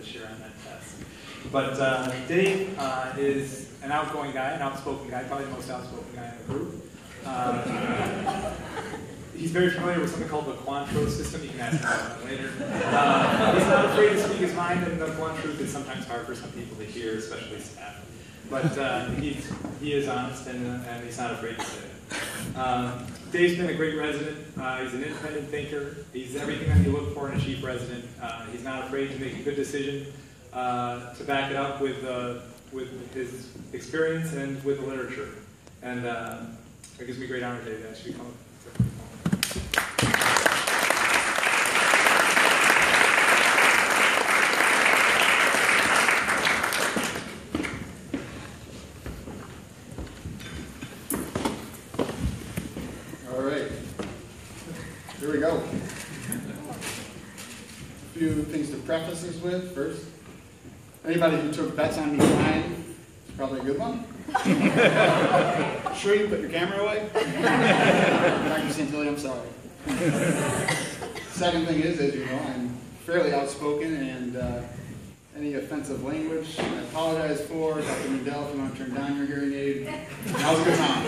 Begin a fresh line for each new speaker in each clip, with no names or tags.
this year on that test. But Dave is an outgoing guy, an outspoken guy, probably the most outspoken guy in the group. He's very familiar with something called the Cointreau system. You can ask him about that later. He's not afraid to speak his mind, and the blunt truth is sometimes hard for some people to hear, especially staff. But he is honest, and he's not afraid to say it. Dave's been a great resident. He's an independent thinker. He's everything that you look for in a chief resident. He's not afraid to make a good decision, to back it up with his experience and with the literature. And it gives me great honor today to actually come.
All right, here we go. A few things to preface this with first. Anybody who took bets on me flying, it's probably a good one. Sure you put your camera away? Dr. Santilli, I'm sorry. Second thing is, as you know, I'm fairly outspoken, and any offensive language I apologize for. Dr. Mindell, if you want to turn down your hearing aid, now's a good time.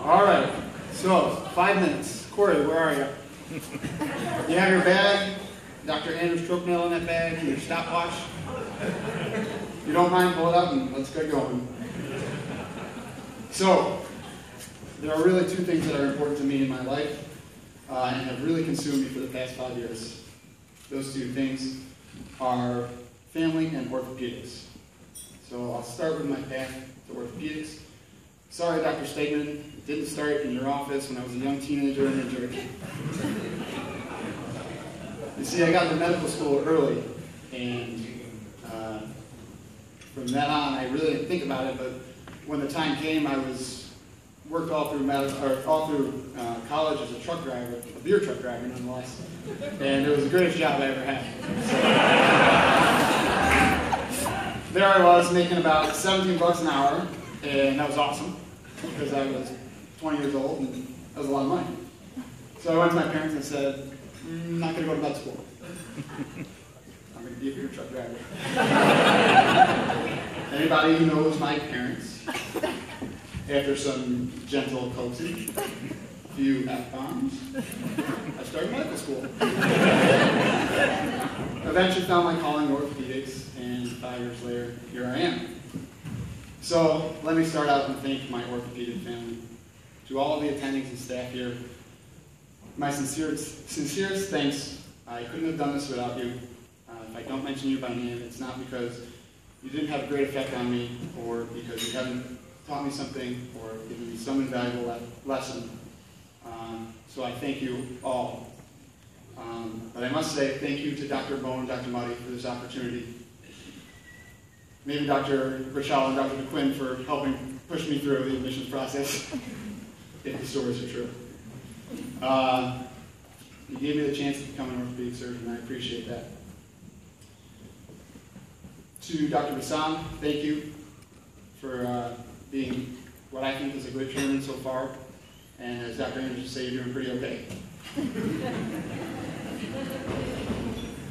All right, so 5 minutes. Corey, where are you? You have your bag, Dr. Andrew's choke nail in that bag, and your stopwatch. If you don't mind, pull it up and let's get going. So, there are really two things that are important to me in my life and have really consumed me for the past 5 years. Those two things are family and orthopedics. So I'll start with my path to orthopedics. Sorry, Dr. Stegman, it didn't start in your office when I was a young teenager in New Jersey. You see, I got to medical school early, and from then on, I really didn't think about it, but when the time came, I worked all through college as a truck driver, a beer truck driver nonetheless, and it was the greatest job I ever had. So, there I was making about 17 bucks an hour, and that was awesome because I was 20 years old, and that was a lot of money. So I went to my parents and said, I'm not going to go to med school. I'm going to be a beer truck driver. Anybody who knows my parents, after some gentle coaxing, a few F-bombs, I started medical school. Eventually found my calling in orthopedics, and 5 years later, here I am. So let me start out and thank my orthopedic family. To all of the attendings and staff here, my sincerest thanks. I couldn't have done this without you. If I don't mention you by name, it's not because you didn't have a great effect on me, or because you haven't taught me something, or given me some invaluable lesson. So I thank you all. But I must say thank you to Dr. Bowen and Dr. Muddy for this opportunity. Maybe Dr. Richall and Dr. DeQuinn for helping push me through the admissions process, if the stories are true. You gave me the chance to become an orthopedic surgeon, and I appreciate that. To Dr. Bassam, thank you for being what I think is a good chairman so far. And as Dr. Andrews would say, you're doing pretty okay.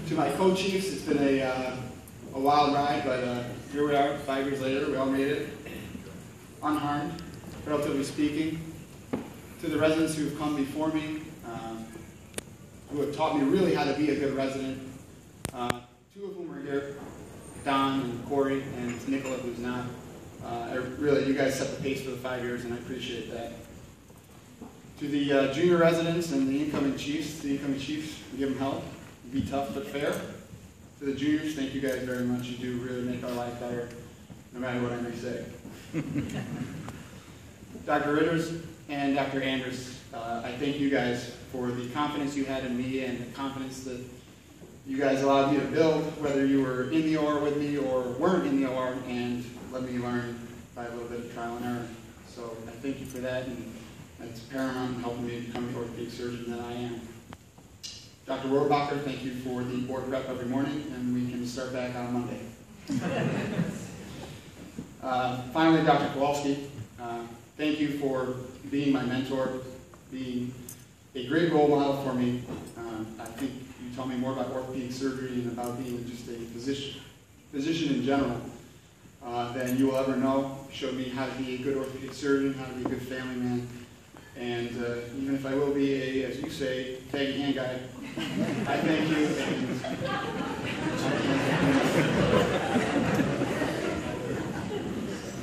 To my co-chiefs, it's been a wild ride, but here we are, 5 years later, we all made it. Unharmed, relatively speaking. To the residents who have come before me, who have taught me really how to be a good resident. Two of whom are here, Don and Corey, and Nicola, who's not. Really, you guys set the pace for the 5 years, and I appreciate that. To the junior residents and the incoming chiefs, give them help. Be tough but fair. To the juniors, thank you guys very much. You do really make our life better, no matter what I may say. Dr. Ritters and Dr. Andrews, I thank you guys for the confidence you had in me and the confidence that you guys allowed me to build, whether you were in the OR with me or weren't in the OR, and let me learn by a little bit of trial and error. So I thank you for that, and it's paramount in helping me become the orthopedic surgeon that I am. Dr. Rohrbacher, thank you for the board prep every morning, and we can start back on Monday. Finally, Dr. Kowalski, thank you for being my mentor, being a great role model for me. I think you tell me more about orthopedic surgery and about being just a physician in general than you will ever know. He showed me how to be a good orthopedic surgeon, how to be a good family man, and even if I will be a, as you say, taggy hand guy, I thank you.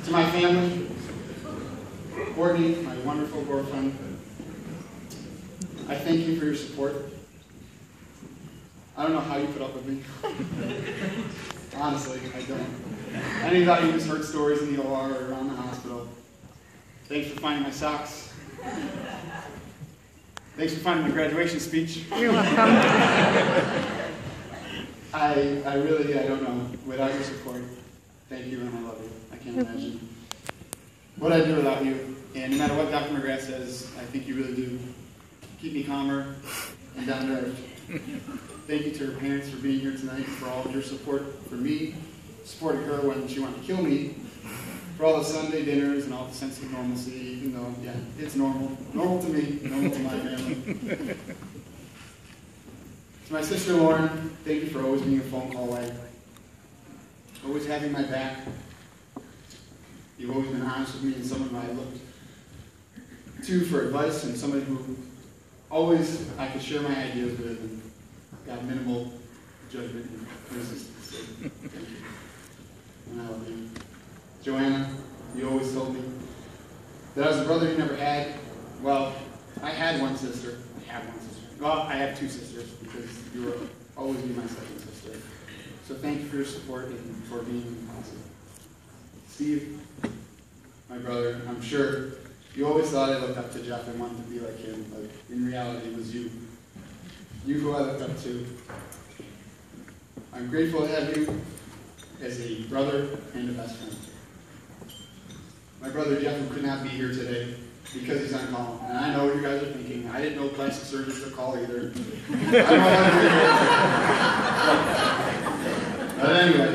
To my family, Courtney, my wonderful girlfriend, I thank you for your support. I don't know how you put up with me. Honestly, I don't. Anybody who's heard stories in the OR or around the hospital, thanks for finding my socks. Thanks for finding my graduation speech.
You're welcome.
I really, I don't know. Without your support, thank you and I love you. I can't imagine what I'd do without you. And no matter what Dr. McGrath says, I think you really do keep me calmer and down to earth. Thank you to her parents for being here tonight, for all of your support for me, supporting her when she wanted to kill me, for all the Sunday dinners and all the sense of normalcy, even though, yeah, it's normal. Normal to me, normal to my family. To my sister Lauren, thank you for always being a phone call away, always having my back. You've always been honest with me and someone who I looked to for advice and somebody who always I could share my ideas with and got minimal judgment and resistance. So, thank you. And I love you. Joanna, you always told me that I was a brother you never had. Well, I had one sister. Well, I have two sisters because you will always be my second sister. So thank you for your support and for being awesome. Steve, my brother, I'm sure you always thought I looked up to Jeff and wanted to be like him, but in reality it was you. You who I looked up to. I'm grateful to have you as a brother and a best friend. My brother Jeff, who could not be here today because he's on call. And I know what you guys are thinking. I didn't know plastic surgeons could call either. I don't know how to do it. But anyway,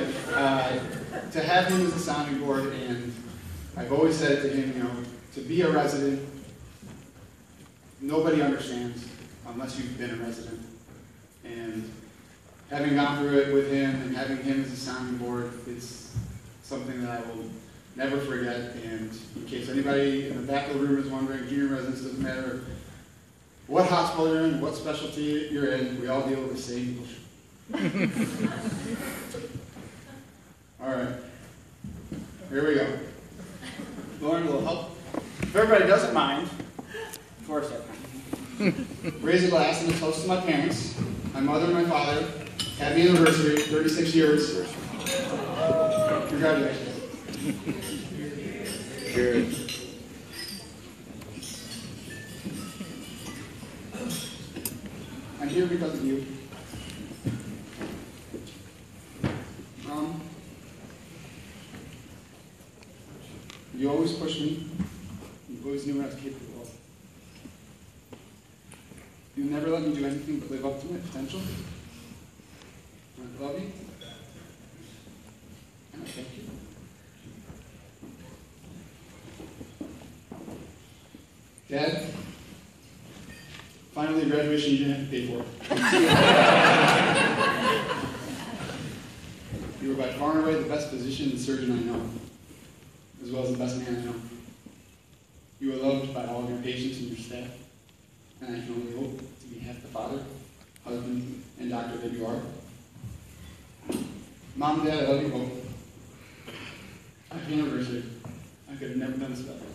to have him as a sounding board, and I've always said it to him, you know, to be a resident, nobody understands unless you've been a resident. And having gone through it with him and having him as a sounding board, it's something that I will never forget. And in case anybody in the back of the room is wondering, junior residents, doesn't matter what hospital you're in, what specialty you're in, we all deal with the same issue. All right, here we go. Lauren will help. If everybody doesn't mind, before I start, raise a glass and a toast to my parents, my mother and my father. Happy anniversary, 36 years. Congratulations.
Good.
I'm here because of you. You always pushed me. You always knew what I was capable of. You never let me do anything but live up to my potential. I love you. And I thank you. Dad, finally graduation you didn't have to pay for. You were by far and away the best physician and surgeon I know, as well as the best man I know. You were loved by all of your patients and your staff, and I can only hope to be half the father, husband, and doctor that you are. Mom and Dad, I love you both. Happy anniversary. I could have never done this better.